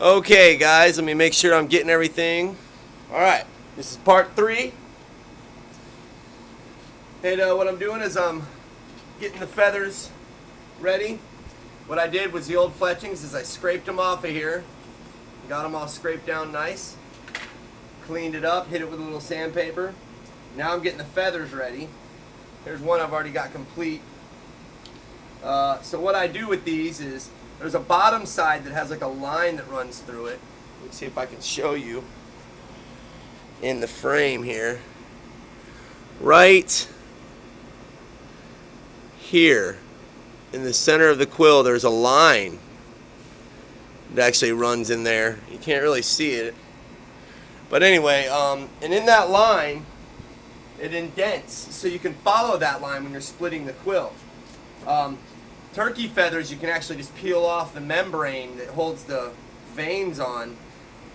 Okay, guys, let me make sure I'm getting everything. All right, this is part 3. And what I'm doing is I'm getting the feathers ready. What I did was the old fletchings is I scraped them off of here. Got them all scraped down nice. Cleaned it up, hit it with a little sandpaper. Now I'm getting the feathers ready. Here's one I've already got complete. So what I do with these is there's a bottom side that has like a line that runs through it. Let's see if I can show you in the frame here. Right here in the center of the quill there's a line that actually runs in there. You can't really see it. But anyway, and in that line it indents so you can follow that line when you're splitting the quill. Turkey feathers, you can actually just peel off the membrane that holds the veins on.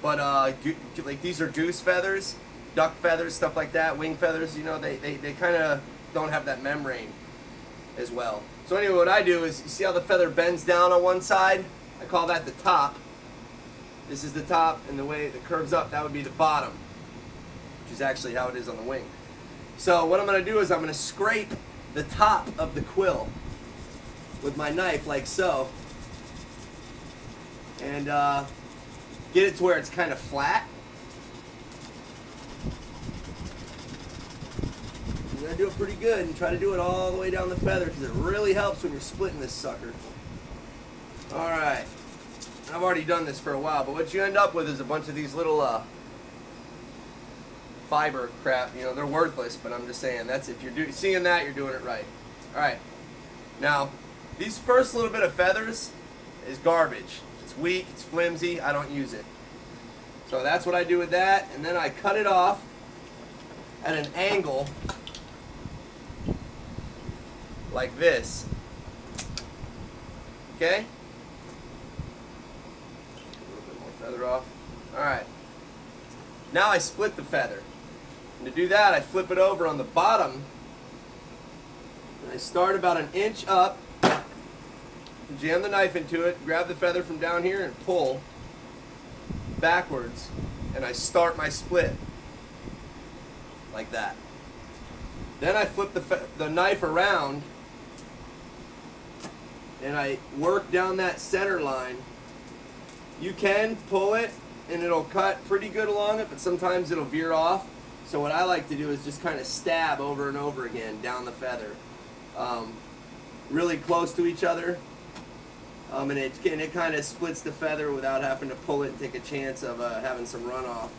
But like these are goose feathers, duck feathers, stuff like that, wing feathers, you know, they kind of don't have that membrane as well. So anyway, what I do is, you see how the feather bends down on one side? I call that the top. This is the top, and the way it curves up, that would be the bottom, which is actually how it is on the wing. So what I'm going to do is I'm going to scrape the top of the quill with my knife like so, and get it to where it's kind of flat. You're going to do it pretty good, and try to do it all the way down the feather because it really helps when you're splitting this sucker. Alright, I've already done this for a while, but what you end up with is a bunch of these little fiber crap. You know, they're worthless, but I'm just saying, that's, if you're seeing that, you're doing it right. Alright, now these first little bit of feathers is garbage. It's weak, it's flimsy, I don't use it. So that's what I do with that, and then I cut it off at an angle like this. Okay? A little bit more feather off. Alright. Now I split the feather. And to do that, I flip it over on the bottom, and I start about an inch up. Jam the knife into it, grab the feather from down here and pull backwards, and I start my split like that. Then I flip the knife around and I work down that center line. You can pull it and it'll cut pretty good along it, but sometimes it'll veer off. So what I like to do is just kind of stab over and over again down the feather, really close to each other. And it kind of splits the feather without having to pull it and take a chance of having some runoff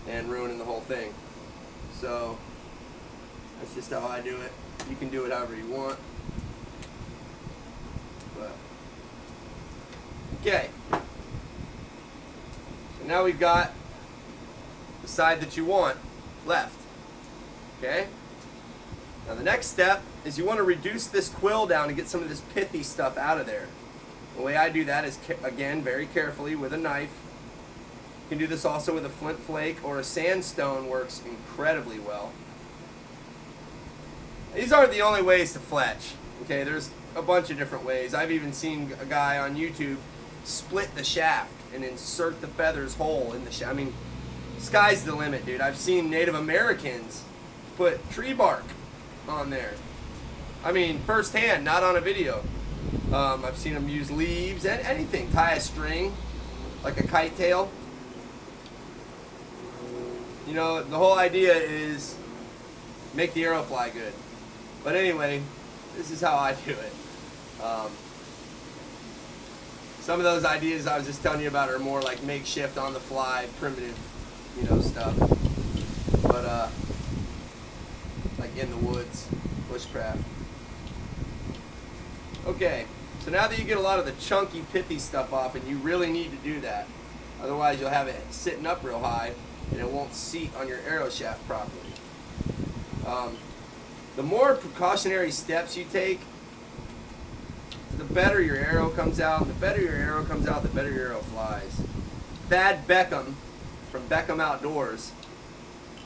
and ruining the whole thing. So that's just how I do it. You can do it however you want. But, okay. So now we've got the side that you want left. Okay? Now the next step is you want to reduce this quill down and get some of this pithy stuff out of there. The way I do that is, again, very carefully with a knife. You can do this also with a flint flake, or a sandstone works incredibly well. These aren't the only ways to fletch. Okay, there's a bunch of different ways. I've even seen a guy on YouTube split the shaft and insert the feathers whole in the shaft. I mean, sky's the limit, dude. I've seen Native Americans put tree bark on there. I mean, firsthand, not on a video. I've seen them use leaves and anything. Tie a string, like a kite tail. You know, the whole idea is make the arrow fly good. But anyway, this is how I do it. Some of those ideas I was just telling you about are more like makeshift, on the fly, primitive, you know, stuff. But like in the woods, bushcraft. Okay, so now that you get a lot of the chunky, pithy stuff off, and you really need to do that, otherwise you'll have it sitting up real high and it won't seat on your arrow shaft properly. The more precautionary steps you take, the better your arrow comes out. The better your arrow comes out, the better your arrow flies. Thad Beckham from Beckham Outdoors,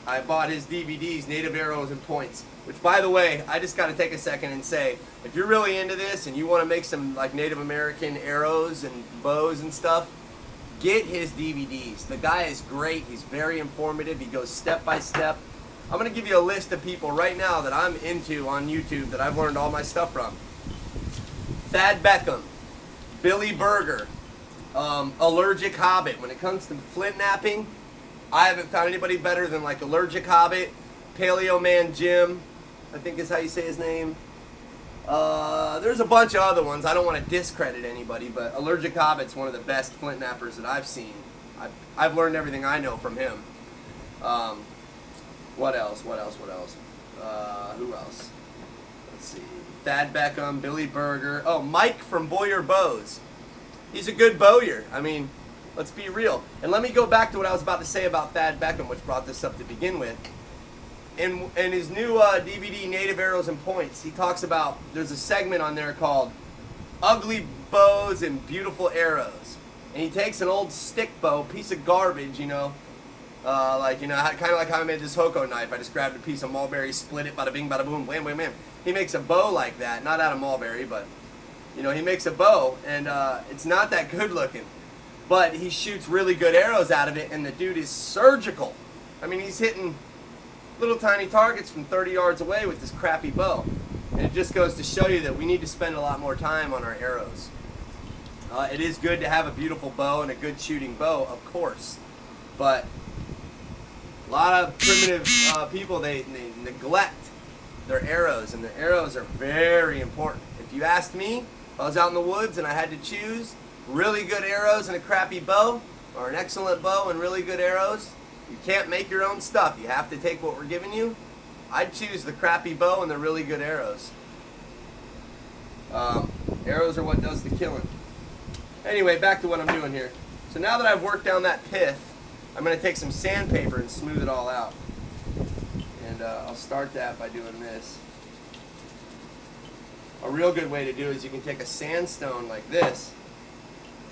I bought his DVDs, Native Arrows and Points. Which, by the way, I just got to take a second and say, if you're really into this and you want to make some like Native American arrows and bows and stuff, get his DVDs. The guy is great. He's very informative. He goes step by step. I'm going to give you a list of people right now that I'm into on YouTube that I've learned all my stuff from. Thad Beckham, Billy Berger, Allergic Hobbit. When it comes to flint napping, I haven't found anybody better than like Allergic Hobbit, Paleo Man Jim, I think is how you say his name. There's a bunch of other ones. I don't want to discredit anybody, but Allergic Hobbit's one of the best flint nappers that I've seen. I've learned everything I know from him. What else? Who else? Let's see. Thad Beckham, Billy Berger. Oh, Mike from Boyer Bows. He's a good bowyer. I mean, let's be real. And let me go back to what I was about to say about Thad Beckham, which brought this up to begin with. In his new DVD, Native Arrows and Points, he talks about, there's a segment on there called Ugly Bows and Beautiful Arrows. And he takes an old stick bow, piece of garbage, kind of like how I made this Hoko knife. I just grabbed a piece of mulberry, split it, bada bing, bada boom, wham, wham, wham. He makes a bow like that, not out of mulberry, but, he makes a bow, and it's not that good looking. But he shoots really good arrows out of it, and the dude is surgical. I mean, he's hitting little tiny targets from 30 yards away with this crappy bow. And it just goes to show you that we need to spend a lot more time on our arrows. It is good to have a beautiful bow and a good shooting bow, of course. But a lot of primitive people, they neglect their arrows, and their arrows are very important. If you asked me, if I was out in the woods and I had to choose really good arrows and a crappy bow, or an excellent bow and really good arrows, you can't make your own stuff. You have to take what we're giving you. I'd choose the crappy bow and the really good arrows. Arrows are what does the killing. Anyway, back to what I'm doing here. So now that I've worked down that pith, I'm going to take some sandpaper and smooth it all out. And I'll start that by doing this. A real good way to do it is you can take a sandstone like this,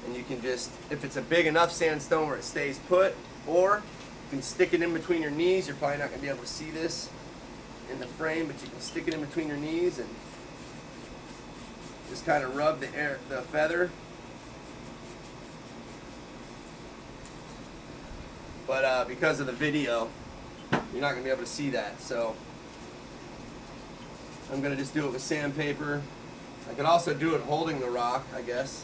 and you can just, if it's a big enough sandstone where it stays put, or you can stick it in between your knees. You're probably not going to be able to see this in the frame, but you can stick it in between your knees and just kind of rub the feather. But because of the video, you're not going to be able to see that. So I'm going to just do it with sandpaper. I could also do it holding the rock, I guess,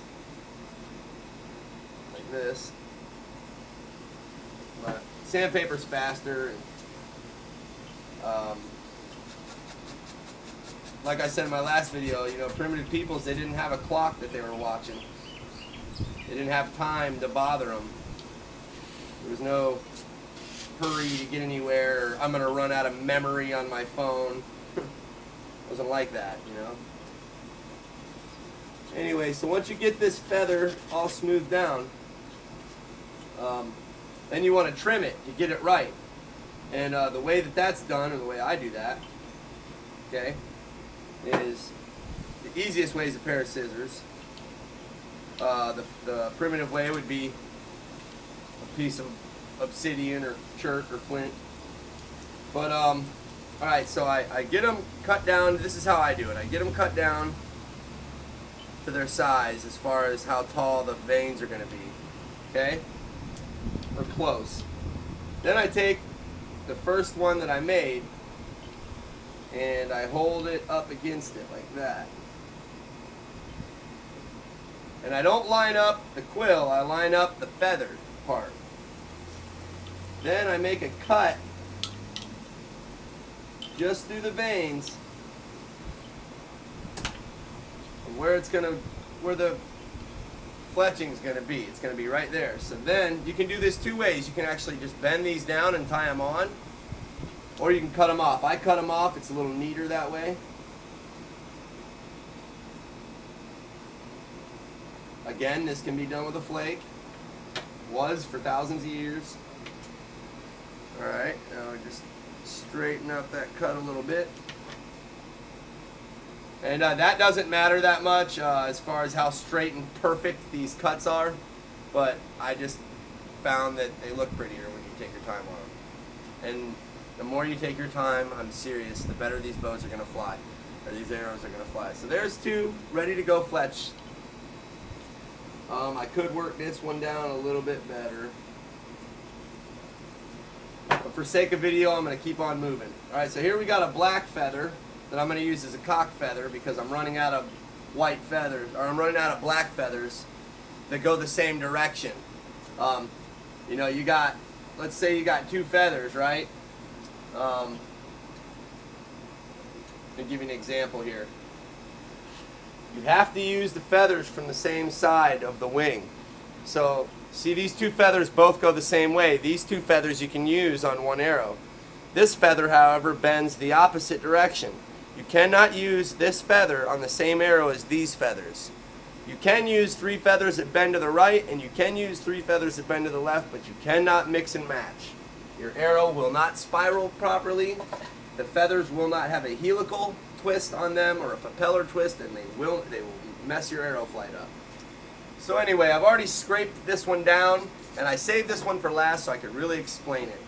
like this. But sandpaper's faster. Like I said in my last video, primitive peoples, they didn't have a clock that they were watching. They didn't have time to bother them. There was no hurry to get anywhere. Or I'm going to run out of memory on my phone. It wasn't like that, Anyway, so once you get this feather all smoothed down, then you want to trim it to get it right. And the way that that's done, or the way I do that, okay, is the easiest way is a pair of scissors. The primitive way would be a piece of obsidian or chert or flint. But, alright, so I get them cut down. This is how I do it. I get them cut down to their size as far as how tall the veins are going to be. Okay? Or close. Then I take the first one that I made and I hold it up against it like that. And I don't line up the quill, I line up the feathered part. Then I make a cut just through the veins of where the fletching is going to be. It's going to be right there. So then you can do this two ways. You can actually just bend these down and tie them on, or you can cut them off. I cut them off. It's a little neater that way. Again, this can be done with a flake. Was for thousands of years. Alright, now just straighten up that cut a little bit. And that doesn't matter that much as far as how straight and perfect these cuts are, but I just found that they look prettier when you take your time on them. And the more you take your time, I'm serious, the better these bows are going to fly, or these arrows are going to fly. So there's two ready to go fletched. I could work this one down a little bit better, but for sake of video, I'm going to keep on moving. Alright, so here we got a black feather that I'm going to use as a cock feather because I'm running out of white feathers, or I'm running out of black feathers that go the same direction. You know, you got, let's say you got two feathers, right? Let me give you an example here. You have to use the feathers from the same side of the wing. So, see, these two feathers both go the same way. These two feathers you can use on one arrow. This feather, however, bends the opposite direction. You cannot use this feather on the same arrow as these feathers. You can use three feathers that bend to the right, and you can use three feathers that bend to the left, but you cannot mix and match. Your arrow will not spiral properly. The feathers will not have a helical twist on them or a propeller twist, and they will mess your arrow flight up. So anyway, I've already scraped this one down, and I saved this one for last so I could really explain it.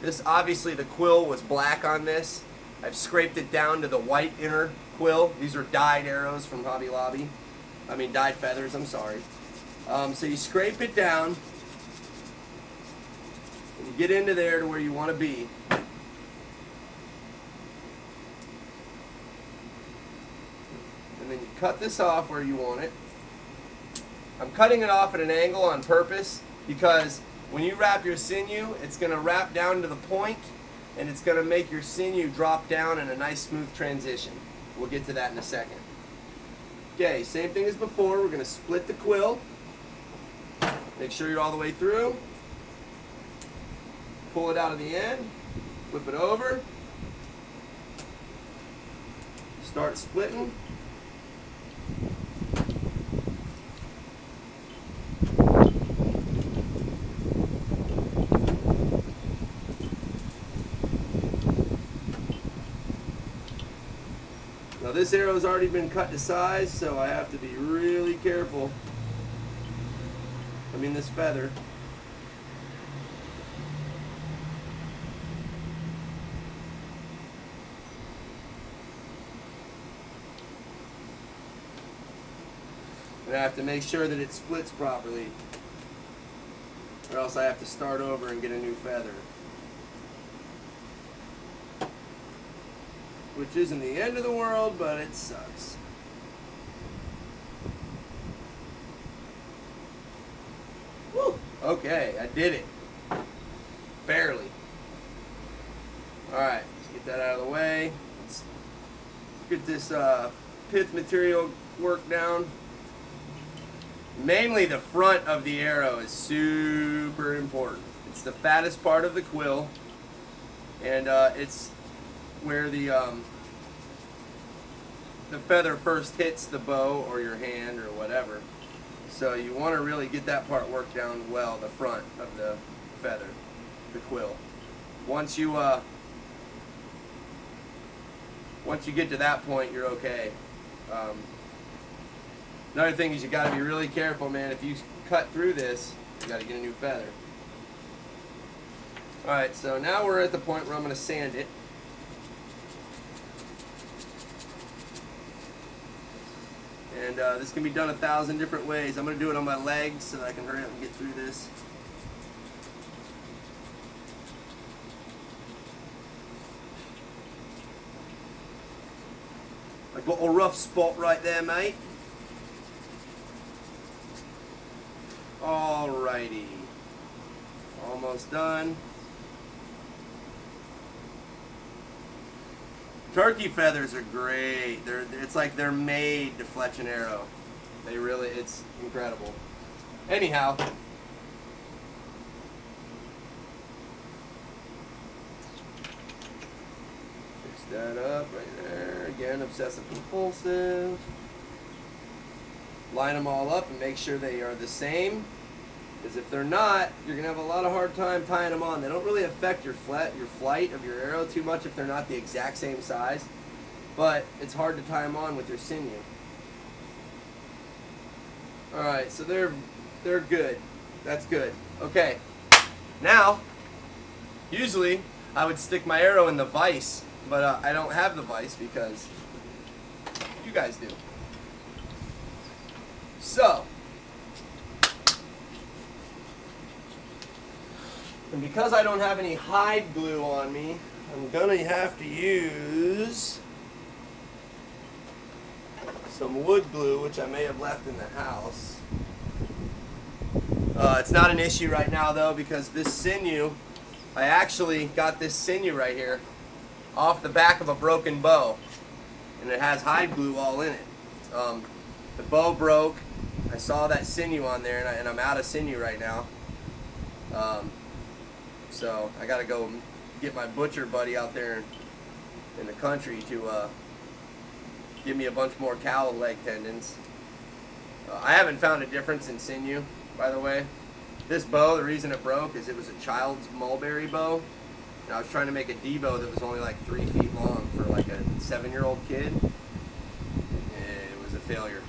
This, obviously, the quill was black on this. I've scraped it down to the white inner quill. These are dyed arrows from Hobby Lobby. I mean dyed feathers, I'm sorry. So you scrape it down, and you get into there to where you want to be. And then you cut this off where you want it. I'm cutting it off at an angle on purpose because when you wrap your sinew, it's going to wrap down to the point, and it's going to make your sinew drop down in a nice smooth transition. We'll get to that in a second. Okay, same thing as before. We're going to split the quill. Make sure you're all the way through. Pull it out of the end. Flip it over. Start splitting. Now this arrow's already been cut to size, so I have to be really careful. I mean this feather. And I have to make sure that it splits properly, or else I have to start over and get a new feather. Which isn't the end of the world, but it sucks. Woo! Okay, I did it. Barely. Alright, let's get that out of the way. Let's get this pith material worked down. Mainly the front of the arrow is super important. It's the fattest part of the quill, and it's where the feather first hits the bow or your hand or whatever. So you want to really get that part worked down well, the front of the feather, the quill. Once you get to that point, you're okay. Another thing is you got to be really careful, man. If you cut through this, you got to get a new feather. Alright, so now we're at the point where I'm going to sand it. And this can be done 1,000 different ways. I'm going to do it on my legs so that I can hurry up and get through this. I got a rough spot right there, mate. Alrighty. Almost done. Turkey feathers are great. It's like they're made to fletch an arrow. They really, it's incredible. Anyhow. Fix that up right there. Again, obsessive compulsive. Line them all up and make sure they are the same. Because if they're not, you're going to have a lot of hard time tying them on. They don't really affect your flight of your arrow too much if they're not the exact same size. But it's hard to tie them on with your sinew. Alright, so they're good. That's good. Okay. Now, usually I would stick my arrow in the vise, but I don't have the vise because you guys do. So, and because I don't have any hide glue on me, I'm gonna have to use some wood glue, which I may have left in the house. It's not an issue right now though, because this sinew, I actually got this sinew right here off the back of a broken bow, and it has hide glue all in it. The bow broke. I saw that sinew on there, and I'm out of sinew right now. So I gotta go get my butcher buddy out there in the country to give me a bunch more cow leg tendons. I haven't found a difference in sinew, by the way. This bow, the reason it broke is it was a child's mulberry bow, and I was trying to make a D bow that was only like 3 feet long for like a 7-year-old kid. It was a failure.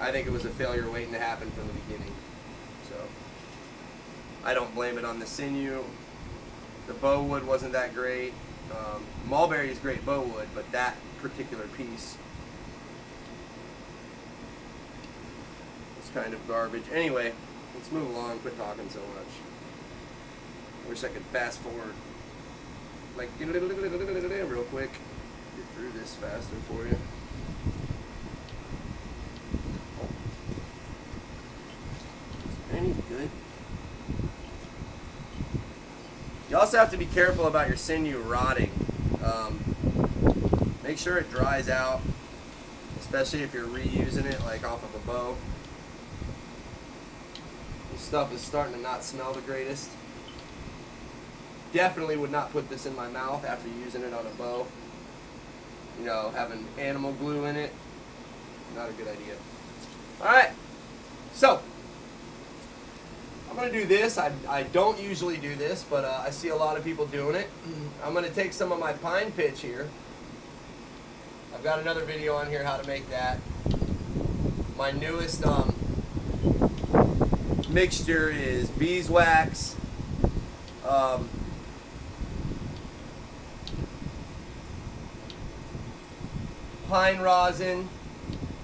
I think it was a failure waiting to happen from the beginning. So I don't blame it on the sinew. The bow wood wasn't that great. Mulberry is great bow wood, but that particular piece was kind of garbage. Anyway, let's move along. Quit talking so much. I wish I could fast forward, like real quick. Get through this faster for you. Any good? You also have to be careful about your sinew rotting. Make sure it dries out, especially if you're reusing it, like off of a bow. This stuff is starting to not smell the greatest. Definitely would not put this in my mouth after using it on a bow. You know, having animal glue in it, not a good idea. Alright, so I'm going to do this. I don't usually do this, but I see a lot of people doing it. I'm going to take some of my pine pitch here. I've got another video on here how to make that. My newest mixture is beeswax, pine rosin,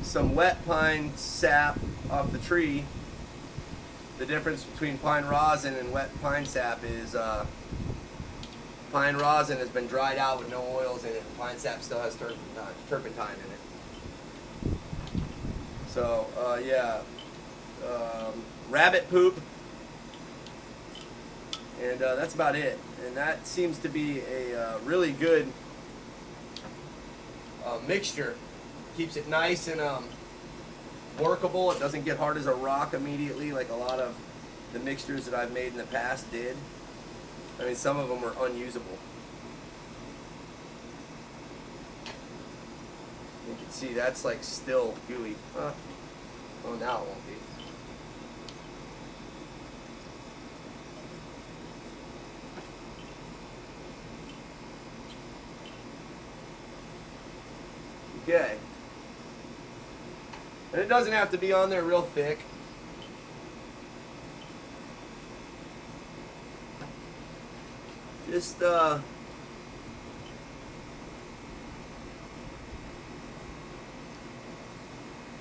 some wet pine sap off the tree. The difference between pine rosin and wet pine sap is pine rosin has been dried out with no oils in it, and pine sap still has turpentine in it. So, yeah, rabbit poop, and that's about it. And that seems to be a really good mixture. Keeps it nice and workable. It doesn't get hard as a rock immediately like a lot of the mixtures that I've made in the past did. I mean, some of them were unusable. You can see that's like still gooey. Oh, now it won't be. Okay. And it doesn't have to be on there real thick. Just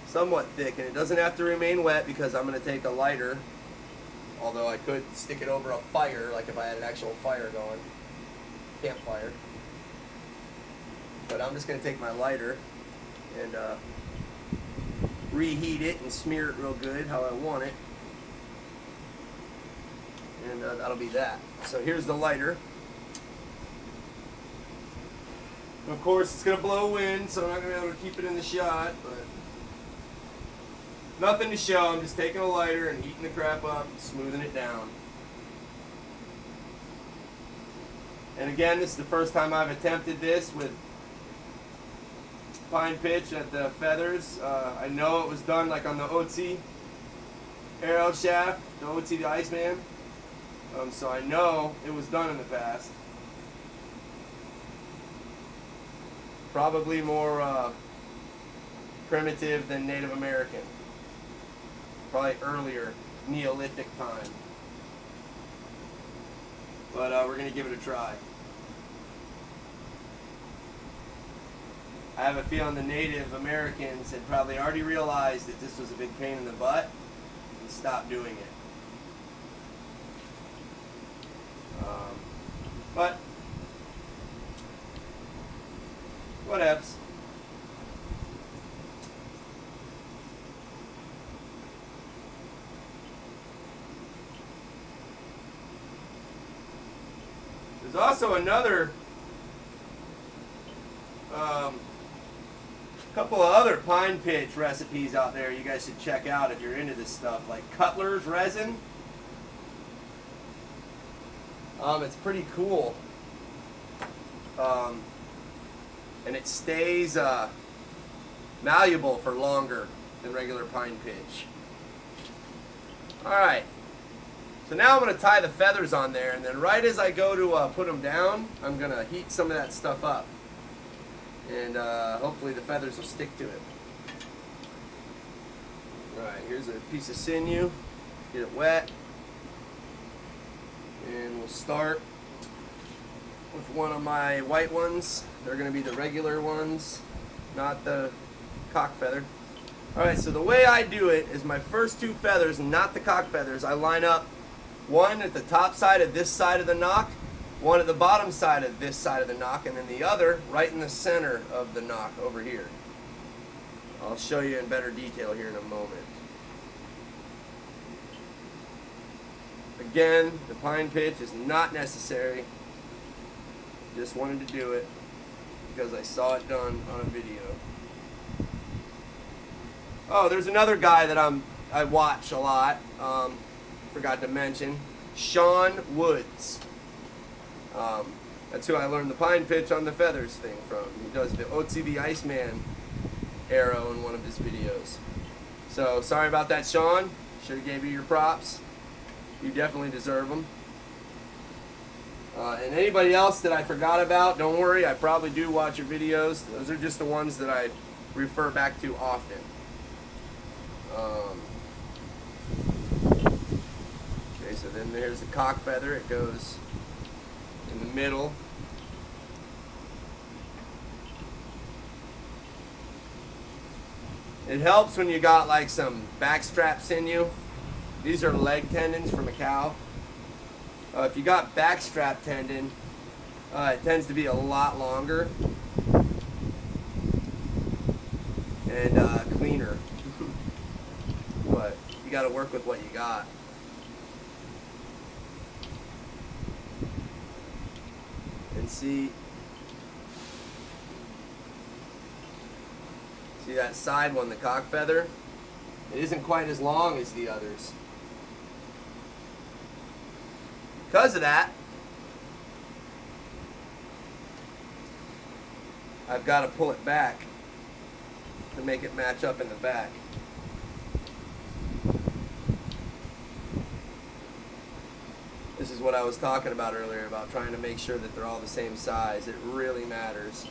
somewhat thick, and it doesn't have to remain wet because I'm going to take a lighter, although I could stick it over a fire, like if I had an actual fire going, campfire. But I'm just going to take my lighter and reheat it and smear it real good how I want it, and that'll be that. So here's the lighter. Of course, it's going to blow wind, so I'm not going to be able to keep it in the shot, but nothing to show. I'm just taking a lighter and heating the crap up and smoothing it down. And again, this is the first time I've attempted this with pine pitch at the feathers. I know it was done like on the Otzi arrow shaft, the Otzi the Iceman. So I know it was done in the past. Probably more primitive than Native American. Probably earlier Neolithic time. but we're going to give it a try. I have a feeling the Native Americans had probably already realized that this was a big pain in the butt and stopped doing it. But whatevs. There's also another couple of other pine pitch recipes out there you guys should check out if you're into this stuff, like Cutler's resin. It's pretty cool, and it stays malleable for longer than regular pine pitch. Alright, so now I'm going to tie the feathers on there, and then right as I go to put them down, I'm going to heat some of that stuff up, and hopefully the feathers will stick to it. Alright, here's a piece of sinew, get it wet. And we'll start with one of my white ones. They're going to be the regular ones, not the cock feather. Alright, so the way I do it is my first two feathers, not the cock feathers, I line up one at the top side of this side of the knock, one at the bottom side of this side of the knock, and then the other right in the center of the knock over here. I'll show you in better detail here in a moment. Again, the pine pitch is not necessary. Just wanted to do it because I saw it done on a video. Oh, there's another guy that I watch a lot. Forgot to mention, Sean Woods. That's who I learned the pine pitch on the feathers thing from. He does the Otzi the Iceman arrow in one of his videos. So sorry about that, Sean. Should have gave you your props. You definitely deserve them. And anybody else that I forgot about, don't worry, I probably do watch your videos. Those are just the ones that I refer back to often. Okay, so then there's the cock feather. It goes in the middle. It helps when you got like some backstrap sinew. These are leg tendons from a cow. If you got backstrap tendon, it tends to be a lot longer and cleaner. But you got to work with what you got. And see that side one, the cock feather? It isn't quite as long as the others. Because of that, I've got to pull it back to make it match up in the back. This is what I was talking about earlier, about trying to make sure that they're all the same size. It really matters.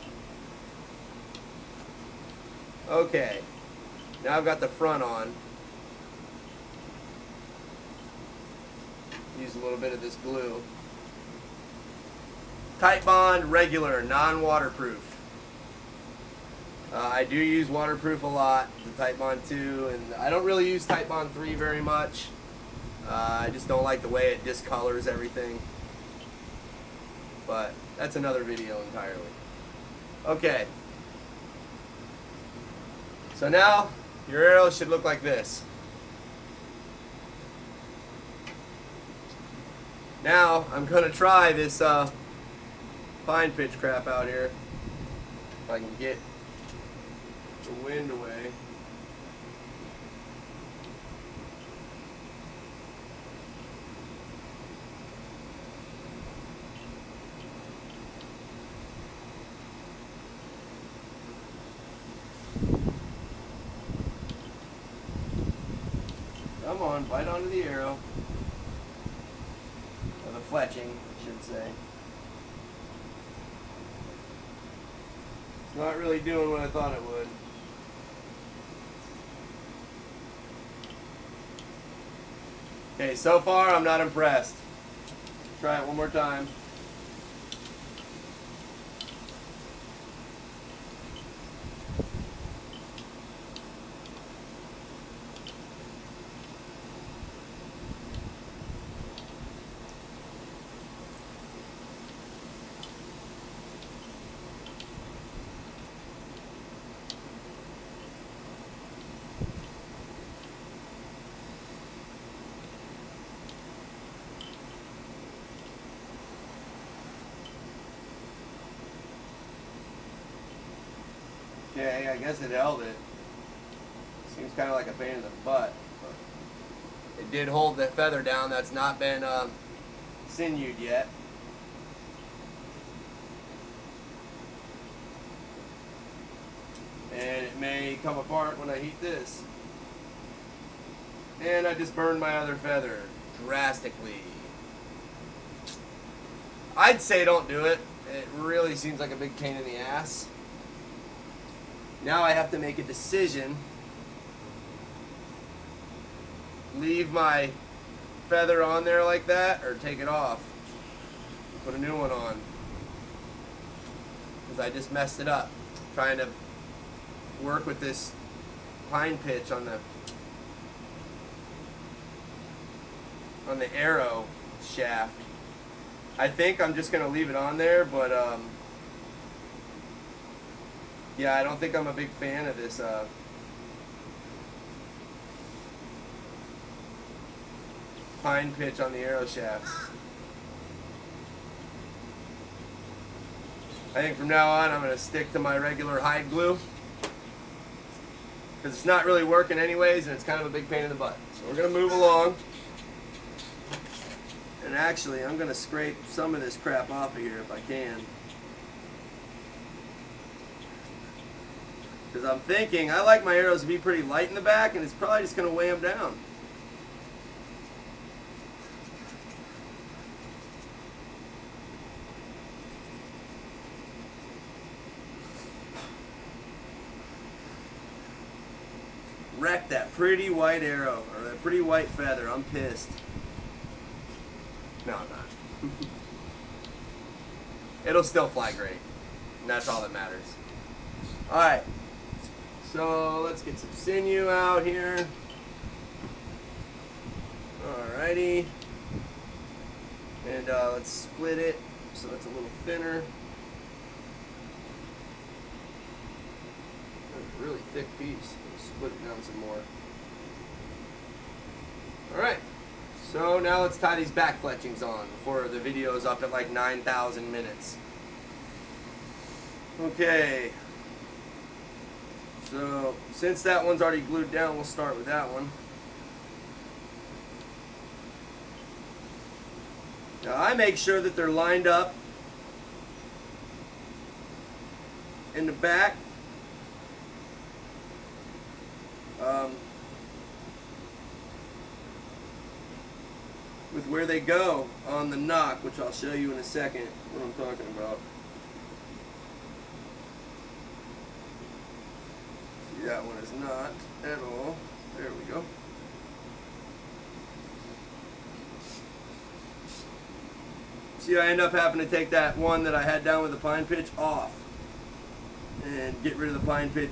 Okay, now I've got the front on. Use a little bit of this glue. Titebond regular, non-waterproof. I do use waterproof a lot, the Titebond 2, and I don't really use Titebond 3 very much. I just don't like the way it discolors everything. But that's another video entirely. Okay. So now your arrow should look like this. Now I'm going to try this pine pitch crap out here. If I can get the wind away. Come on, bite onto the arrow. Or the fletching, I should say. It's not really doing what I thought it would. Okay, so far I'm not impressed. try it one more time. Okay, I guess it held it. Seems kind of like a pain in the butt. But it did hold that feather down. That's not been sinewed yet. And it may come apart when I heat this. And I just burned my other feather drastically. I'd say don't do it. It really seems like a big pain in the ass. Now I have to make a decision. Leave my feather on there like that or take it off. Put a new one on. Because I just messed it up. Trying to work with this pine pitch on the arrow shaft. I think I'm just going to leave it on there, but yeah, I don't think I'm a big fan of this pine pitch on the arrow shaft. I think from now on I'm going to stick to my regular hide glue because it's not really working anyways and it's kind of a big pain in the butt. So we're going to move along. And actually I'm going to scrape some of this crap off of here if I can. Because I'm thinking, I like my arrows to be pretty light in the back, and it's probably just going to weigh them down. Wrecked that pretty white arrow, or that pretty white feather. I'm pissed. No, I'm not. It'll still fly great, and that's all that matters. Alright. So let's get some sinew out here. Alrighty. And let's split it so it's a little thinner. That's a really thick piece. Let's split it down some more. Alright. So now let's tie these back fletchings on before the video is up at like 9,000 minutes. Okay. So, since that one's already glued down, we'll start with that one. Now, I make sure that they're lined up in the back. With where they go on the knock, which I'll show you in a second what I'm talking about. That one is not at all. There we go. See, I end up having to take that one that I had down with the pine pitch off and get rid of the pine pitch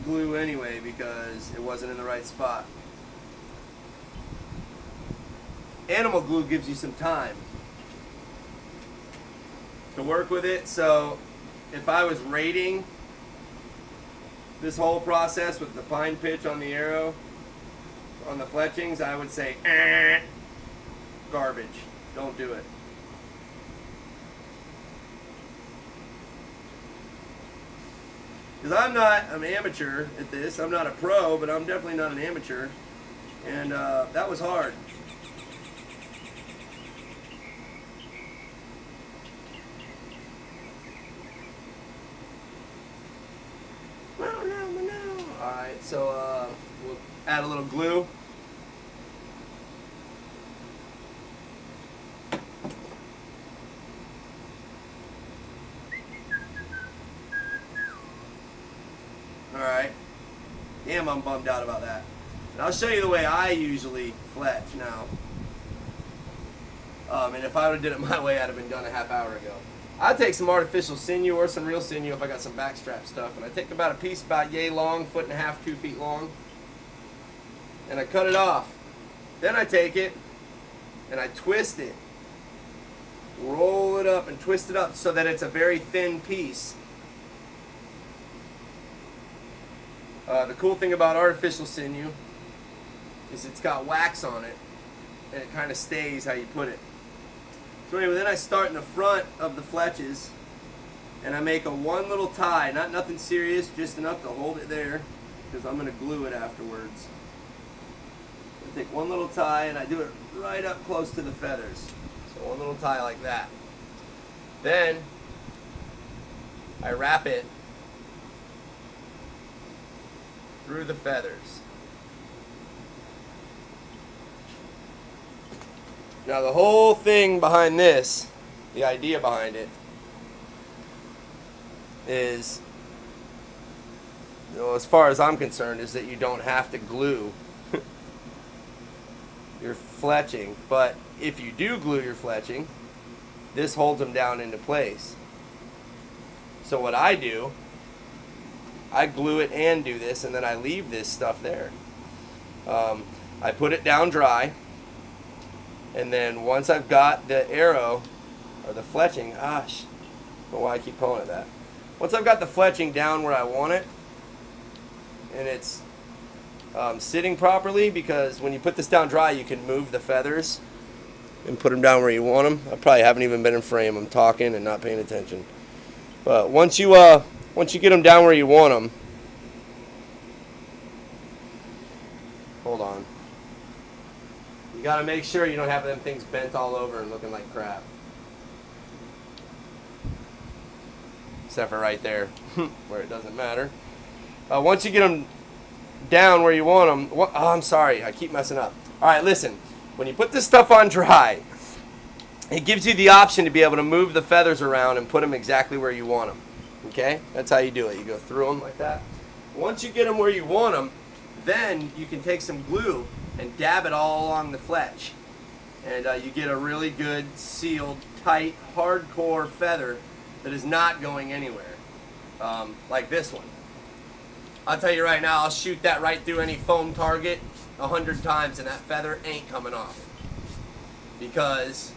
glue anyway because it wasn't in the right spot. Animal glue gives you some time to work with it, so if I was rating this whole process with the pine pitch on the arrow, on the fletchings, I would say, garbage. Don't do it. Because I'm an amateur at this. I'm not a pro, but I'm definitely not an amateur. And that was hard. Alright, so we'll add a little glue. Alright. Damn, I'm bummed out about that. And I'll show you the way I usually fletch now. And if I would have did it my way, I'd have been done a half hour ago. I'd take some artificial sinew or some real sinew if I got some backstrap stuff. And I take about a piece about yay long, 1.5 feet, 2 feet long. And I cut it off. Then I take it and I twist it. Roll it up and twist it up so that it's a very thin piece. The cool thing about artificial sinew is it's got wax on it and it kind of stays how you put it. So anyway, then I start in the front of the fletches and I make a one little tie, nothing serious, just enough to hold it there because I'm going to glue it afterwards. I take one little tie and I do it right up close to the feathers. So one little tie like that. Then I wrap it through the feathers. Now the whole thing behind this, the idea behind it, is, as far as I'm concerned, is that you don't have to glue your fletching. But if you do glue your fletching, this holds them down into place. So what I do, I glue it and do this, and then I leave this stuff there. I put it down dry, and then once I've got the arrow, or the fletching, I don't know why I keep calling it that. Once I've got the fletching down where I want it, and it's sitting properly, because when you put this down dry, you can move the feathers and put them down where you want them. I probably haven't even been in frame. I'm talking and not paying attention. But once you get them down where you want them, hold on. You got to make sure you don't have them things bent all over and looking like crap. Except for right there, where it doesn't matter. Once you get them down where you want them, I'm sorry, I keep messing up. All right, listen. When you put this stuff on dry, it gives you the option to be able to move the feathers around and put them exactly where you want them. Okay? That's how you do it. You go through them like that. Once you get them where you want them, then you can take some glue and dab it all along the fletch. And you get a really good, sealed, tight, hardcore feather that is not going anywhere. Like this one. I'll tell you right now, I'll shoot that right through any foam target 100 times and that feather ain't coming off. Because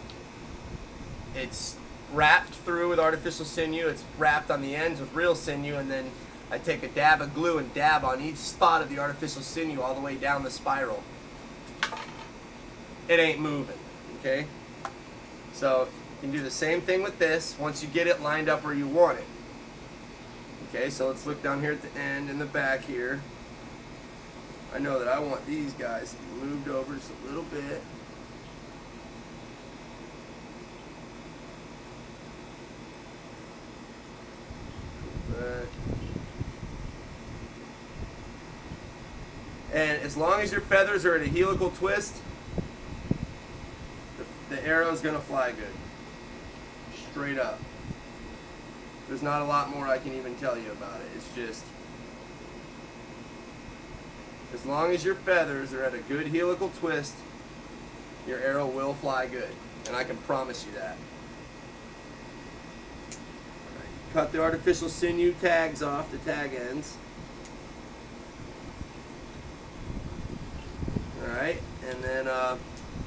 it's wrapped through with artificial sinew, it's wrapped on the ends with real sinew, and then I take a dab of glue and dab on each spot of the artificial sinew all the way down the spiral. It ain't moving, okay? So you can do the same thing with this once you get it lined up where you want it. Okay, so let's look down here at the end and the back here. I know that I want these guys to be moved over just a little bit. And as long as your feathers are at a helical twist, the arrow is going to fly good. Straight up. There's not a lot more I can even tell you about it. It's just, as long as your feathers are at a good helical twist, your arrow will fly good. And I can promise you that. Cut the artificial sinew tags off, the tag ends. Alright, and then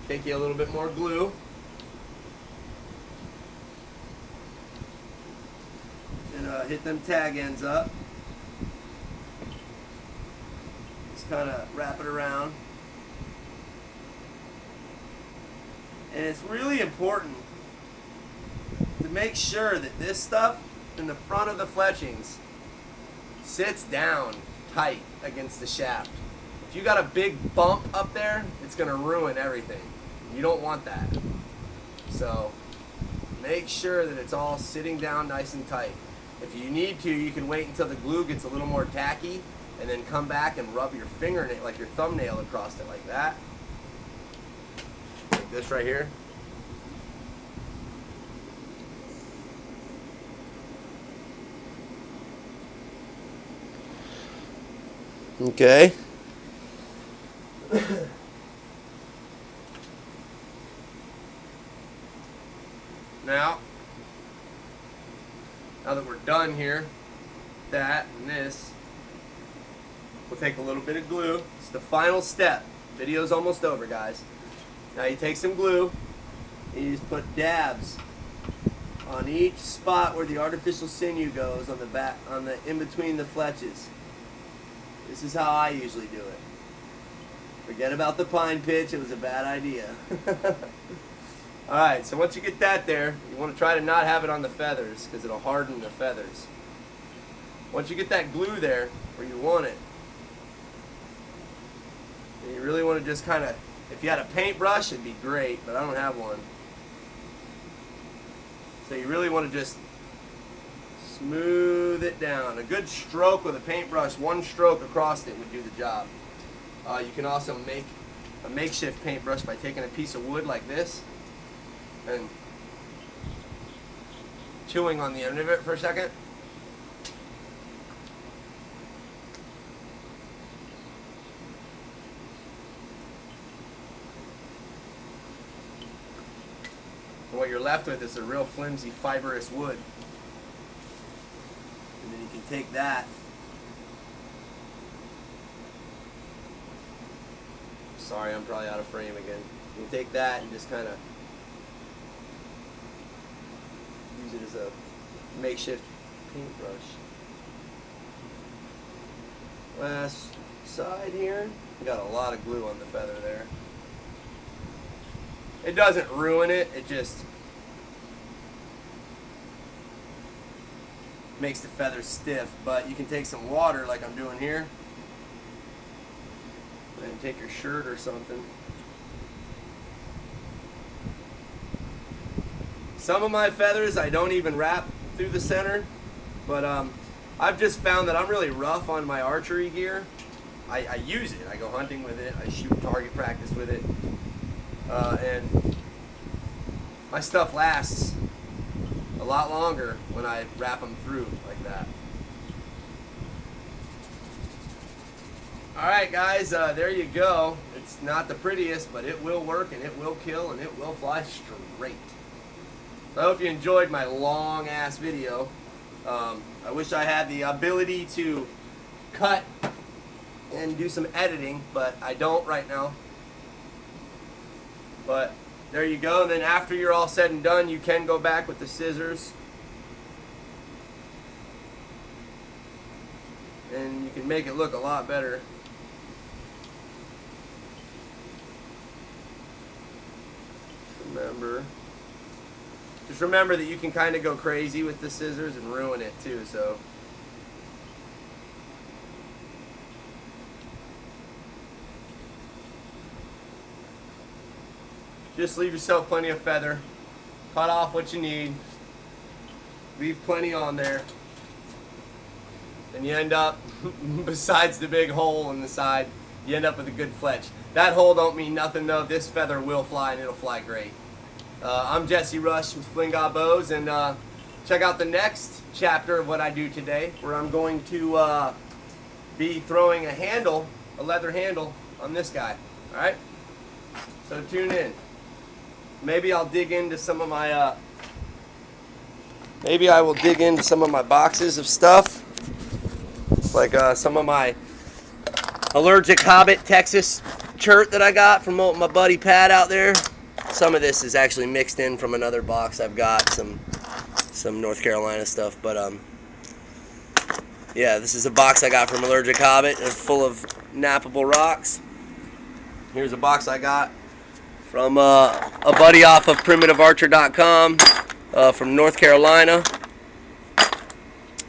take you a little bit more glue. And hit them tag ends up. Just kind of wrap it around. And it's really important to make sure that this stuff in the front of the fletchings sits down tight against the shaft. If you got a big bump up there, it's going to ruin everything. You don't want that. So make sure that it's all sitting down nice and tight. If you need to, you can wait until the glue gets a little more tacky and then come back and rub your fingernail, like your thumbnail across it like that. Like this right here. Okay. Now that we're done here, that and this, we'll take a little bit of glue. It's the final step. Video's almost over, guys. Now you take some glue and you just put dabs on each spot where the artificial sinew goes on the back, in between the fletches. This is how I usually do it. Forget about the pine pitch, it was a bad idea. Alright, so once you get that there, you want to try to not have it on the feathers because it'll harden the feathers. Once you get that glue there where you want it, and you really want to just kind of, if you had a paintbrush it'd be great, but I don't have one. So you really want to just smooth it down. A good stroke with a paintbrush, one stroke across it would do the job. You can also make a makeshift paintbrush by taking a piece of wood like this and chewing on the end of it for a second. And what you're left with is a real flimsy, fibrous wood. And then you can take that. Sorry, I'm probably out of frame again. You can take that and just kind of use it as a makeshift paintbrush. Last side here. We got a lot of glue on the feather there. It doesn't ruin it, it just makes the feather stiff, but you can take some water like I'm doing here and take your shirt or something. Some of my feathers I don't even wrap through the center, but I've just found that I'm really rough on my archery gear. I use it, I go hunting with it, I shoot target practice with it, and my stuff lasts a lot longer when I wrap them through like that. Alright guys, there you go. It's not the prettiest, but it will work and it will kill and it will fly straight. So I hope you enjoyed my long ass video. I wish I had the ability to cut and do some editing, but I don't right now. But there you go. And then after you're all said and done, you can go back with the scissors and you can make it look a lot better. Just remember that you can kind of go crazy with the scissors and ruin it too, so just leave yourself plenty of feather, cut off what you need, leave plenty on there, and you end up, besides the big hole in the side, you end up with a good fletch. That hole don't mean nothing though. This feather will fly and it'll fly great. I'm Jesse Rush with Fling Bows, and check out the next chapter of what I do today, where I'm going to be throwing a handle, a leather handle, on this guy. Alright? So tune in. Maybe I'll dig into some of my maybe I will dig into some of my boxes of stuff, like some of my Allergic Hobbit Texas shirt that I got from my buddy Pat out there. Some of this is actually mixed in from another box I've got, some North Carolina stuff, but yeah, this is a box I got from Allergic Hobbit. It's full of nappable rocks. Here's a box I got from a buddy off of primitivearcher.com from North Carolina,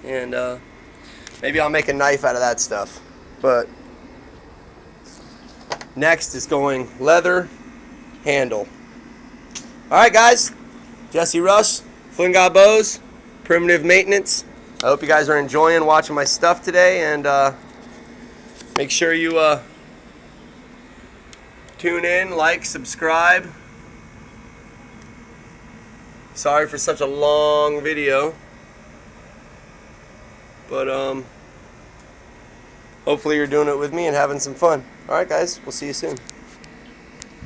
and maybe I'll make a knife out of that stuff. But next is going leather handle. Alright guys, Jesse Rush, Fling Bows, Primitive Maintenance. I hope you guys are enjoying watching my stuff today, and make sure you tune in, like, subscribe. Sorry for such a long video, but hopefully you're doing it with me and having some fun. Alright guys, we'll see you soon.